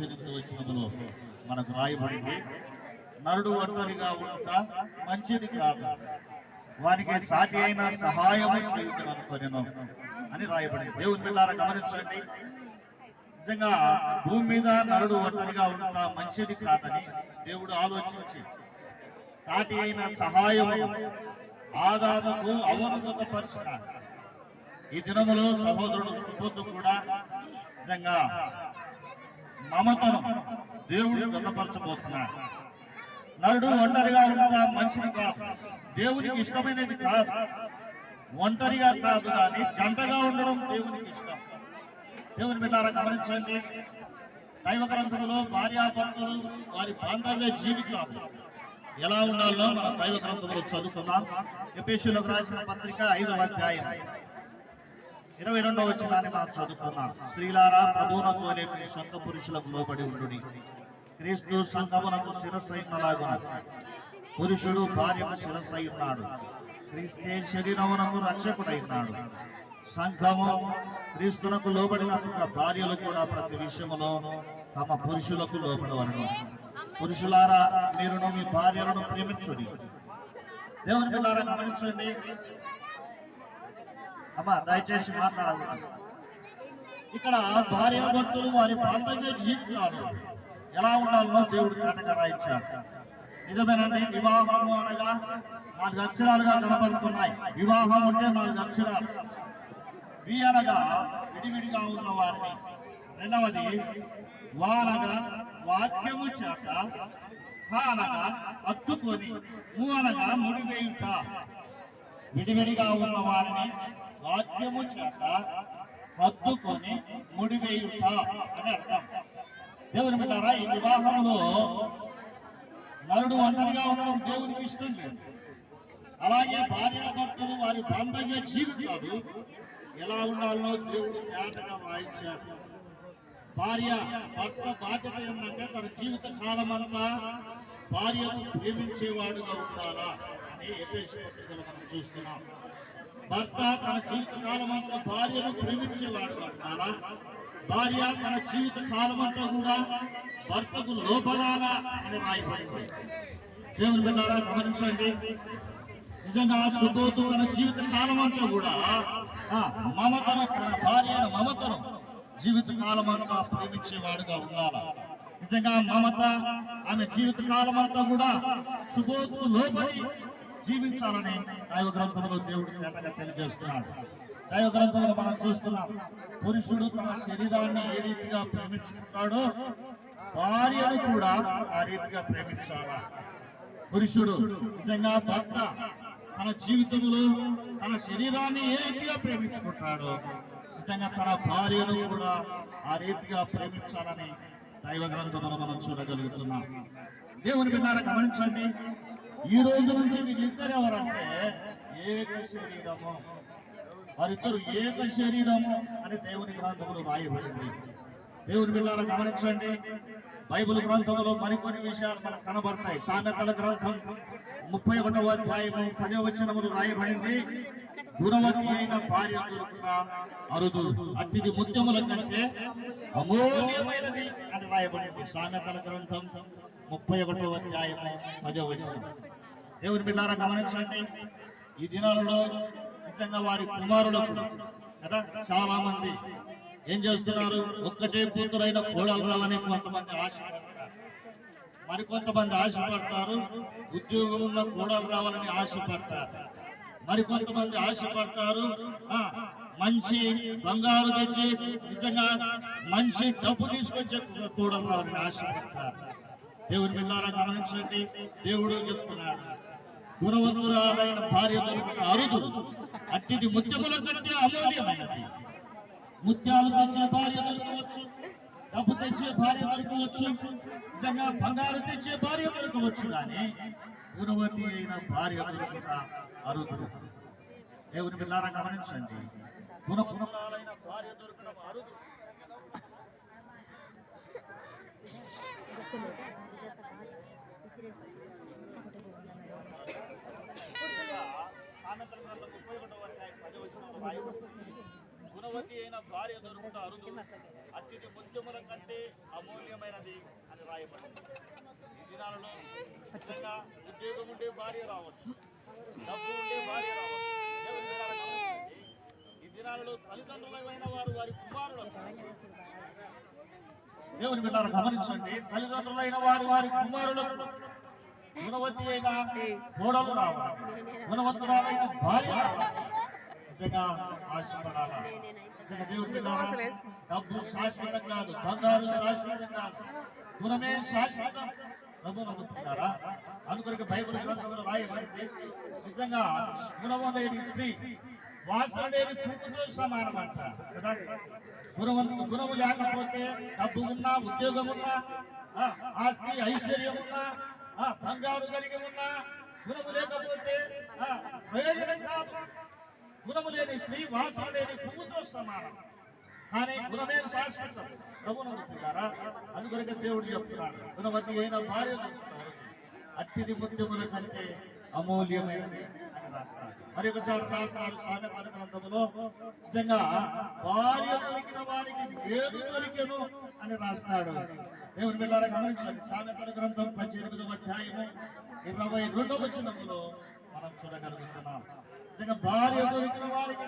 18వ వచనములో మనకు రాయబడింది, నరుడు ఒంటరిగా ఉంట మంచిది కాదు, వానికి సాటి అయిన సహాయము చేయుటను అనుకొనెను అని రాయబడింది. దేవుని బిడ్డలారా గమనించండి, నిజంగా భూమి మీద నరుడు ఒంటరిగా ఉంట మంచిది కాదని దేవుడు ఆలోచించి సాటి అయిన సహాయము ఆదాముకు అవను జతపరిచినాడు. ఈ దినములో సహోదరుడు సుబోధు కూడా నిజంగా మమతను దేవుడు జతపరచబోతున్నాడు. నరుడు ఒంటరిగా ఉండగా మంచిది కాదు, దేవునికి ఇష్టమైనది కాదు. ఒంటరిగా కాదు కానీ జంటగా ఉండడం దేవునికి ఇష్టం. దేవుని బిడ్డలారా గమనించండి, దైవ గ్రంథంలో భార్యాభర్తలు వారి బాంధవ్య జీవితాలు ఎలా ఉండాలో మన దైవ గ్రంథంలో చదువుకున్నాం. ఎఫెసీయులకు రాసిన పత్రిక 5వ అధ్యాయం 22వ వచనాన్ని మనం చదువుకున్నాం. స్త్రీలారా ప్రభువునకు వలె మీ సొంత పురుషులకు లోబడి ఉండుడి. క్రీస్తు సంఘమునకు శిరస్సైనలాగున పురుషుడు భార్యకు శిరస్సై ఉన్నాడు. క్రీస్తే శరీరమునకు రక్షకుడై ఉన్నాడు. సంఘము క్రీస్తునకు లోబడినట్టుగా భార్యలు కూడా ప్రతి విషయములో తమ పురుషులకు లోబడవలను. పురుషులారా మీరును మీ భార్యలను ప్రేమించుడి. దేవుని బిడ్డలారా గమనించండి, అమ్మా దయచేసి మాట్లాడాలి. ఇక్కడ భార్యాభర్తలు వారి బాంధవ్య జీవితాలు ఎలా ఉండాలో దేవుడు కనుక రాయించాడు. నిజమేనండి, వివాహము అనగా 4 అక్షరాలుగా కనబడుతున్నాయి. వివాహం అంటే 4 అక్షరాలు. వి అనగా విడివిడిగా ఉన్న వారిని, రెండవది వా అనగా వాక్యము చేత, హ అనగా హత్తుకొని, ము అనగా ముడివేయుట. విడివిడిగా ఉన్న వారిని వాక్యము చేత హత్తుకొని ముడివేయుట అని అర్థం. దేవుని బిడ్డలారా, ఈ వివాహంలో నరుడు ఒంటరిగా ఉండడం దేవునికి ఇష్టం లేదు. అలాగే భార్యాభర్తలు వారి బాంధవ్య జీవితాలు ఎలా ఉండాలో దేవుడు తేటగా వ్రాయించాడు. భార్య భర్త బాధ్యత ఏంటంటే తన జీవిత కాలం అంతా భార్యను ప్రేమించేవాడుగా ఉండాలా అని ఎఫెసీ పత్రికలో మనం చూస్తున్నాం. భర్త తన జీవిత కాలం అంతా భార్యను ప్రేమించేవాడుగా ఉండాలా, భార్య తన జీవిత కాలం అంతా కూడా భర్తకు లోబడాలా అని రాయబడింది. దేవుని బిడ్డలారా గమనించండి, నిజంగా సుబోధు తన జీవిత కాలం అంతా కూడా మమతను, తన భార్య మమతను జీవిత కాలం అంతా ప్రేమించేవాడుగా ఉండాలా. నిజంగా మమత ఆమె జీవిత కాలం అంతా కూడా సుబోధుకు లోబడి జీవించాలని దైవ గ్రంథంలో దేవుడు తేటగా తెలియజేస్తున్నాడు. దైవ గ్రంథంలో మనం చూస్తున్నాం, పురుషుడు తన శరీరాన్ని ఏ రీతిగా ప్రేమించుకుంటాడో భార్యను కూడా ఆ రీతిగా ప్రేమించాలా. పురుషుడు నిజంగా భర్త తన జీవితంలో తన శరీరాన్ని ఏ రీతిగా ప్రేమించుకుంటాడో నిజంగా తన భార్యను కూడా ఆ రీతిగా ప్రేమించాలని దైవ గ్రంథంలో మనం చూడగలుగుతున్నాం. దేవుని బిడ్డలారా గమనించండి, ఈ రోజు నుంచి వీళ్ళిద్దరు ఎవరంటే ఏక శరీరము, వారిద్దరు ఏక శరీరము అని దేవుని గ్రంథంలో రాయబడింది. దేవుని బిడ్డలారా గమనించండి, బైబిల్ గ్రంథంలో మరికొన్ని విషయాలు మనకు కనబడతాయి. సామెతల గ్రంథం 31వ అధ్యాయము 10వ వచనములు రాయబడింది, గుణవతి అయిన భార్య దొరుకుట అరుదు, అతిథి ముత్యముల కంటే అమూల్యమైనది అని రాయబడింది. సామెతల గ్రంథం 31వ అధ్యాయము 10వ వచనం. దేవుని బిడ్డలారా గమనించండి, ఈ దినాలలో నిజంగా వారి కుమారులకు కదా చాలా మంది ఏం చేస్తున్నారు, ఒక్కటే కూతురైన కోడలు రావని కొంతమంది ఆశపడతారు, మరికొంతమంది ఆశపడతారు ఉద్యోగం ఉన్న కోడలు రావాలని ఆశపడతారు, మరికొంతమంది ఆశపడతారు మంచి బంగారు తెచ్చి నిజంగా మంచి డబ్బు తీసుకొచ్చే కోడలు రావాలని ఆశపడతారు. దేవుని బిడ్డలారా గమనించండి, దేవుడు చెప్తున్నాడు, గుణవంతురాలైన భార్య దొరికిన అరుదు, అట్టిది ముత్యముల కంటే అమూల్యమైనది. ముత్యాలు తెచ్చే భార్య దొరకవచ్చు, డబ్బు తెచ్చే భార్య దొరకవచ్చు, నిజంగా బంగారు తెచ్చే భార్య దొరకవచ్చు, కానీ గుణవతి అయిన భార్య దొరికిన అరుదు. దేవుని బిడ్డలారా గమనించండి, గుణపుణాలైన భార్య దొరకడం అరుదు. గుణవతి అయిన భార్య దొరుకుట అరుదు, అత్యుత ముత్యముల కంటే అమూల్యమైనది అని రాయబడింది. ఈ దినాలలో నిజంగా ఉద్యోగం ఉండే భార్య రావచ్చు, డబ్బు ఉండే భార్య రావచ్చు. ఈ దినాలలో తల్లిదండ్రులైన వారు వారి కుమారులు దేవుని బిడ్డలను గమనించండి. తల్లిదండ్రులైన వారి వారి కుమారులు గుణవతి అయిన కోడలు రావాలి, గుణవంతురాలైన భార్య రావాలి. నిజంగా ఆశపడాలా? నిజంగా దేవుని బిడ్డలారా, డబ్బు శాశ్వతం కాదు, బంగారు శాశ్వతం కాదు, గుణమే శాశ్వతం. ప్రభు నమ్ముతున్నారా? అందుకొరకు బైబిల్ గ్రంథంలో రాయబడింది, నిజంగా గుణము లేని స్త్రీ వాసన లేని పువ్వుతో సమానమంట కదా. గుణము లేకపోతే డబ్బు ఉన్నా, ఉద్యోగం ఉన్నా, ఆస్తి ఐశ్వర్యం ఉన్నా, బంగారు కలిగి ఉన్నా, గుణము లేకపోతే ప్రయోజనం కాదు. గుణము లేని స్త్రీ వాసన లేని పువ్వుతో సమానం, కానీ గుణమే శాశ్వతం. ప్రభు నమ్ముతున్నారా? అందుకొరకు దేవుడు చెప్తున్నాడు, గుణవతి అయిన భార్య దొరుకుతారు, అట్టిది ముత్యముల కంటే అమూల్యమైనది అని రాస్తాడు. మరి ఒకసారి రాస్తాడు సామెతల గ్రంథంలో, నిజంగా భార్య దొరికిన వారికి ఏది దొరికెను అని రాస్తాడు. దేవుని బిడ్డలారా గమనించండి, సామెతల గ్రంథం 18వ అధ్యాయము 22వ వచనములో మనం చూడగలుగుతున్నాం. నిజంగా భార్య దొరికిన వారికి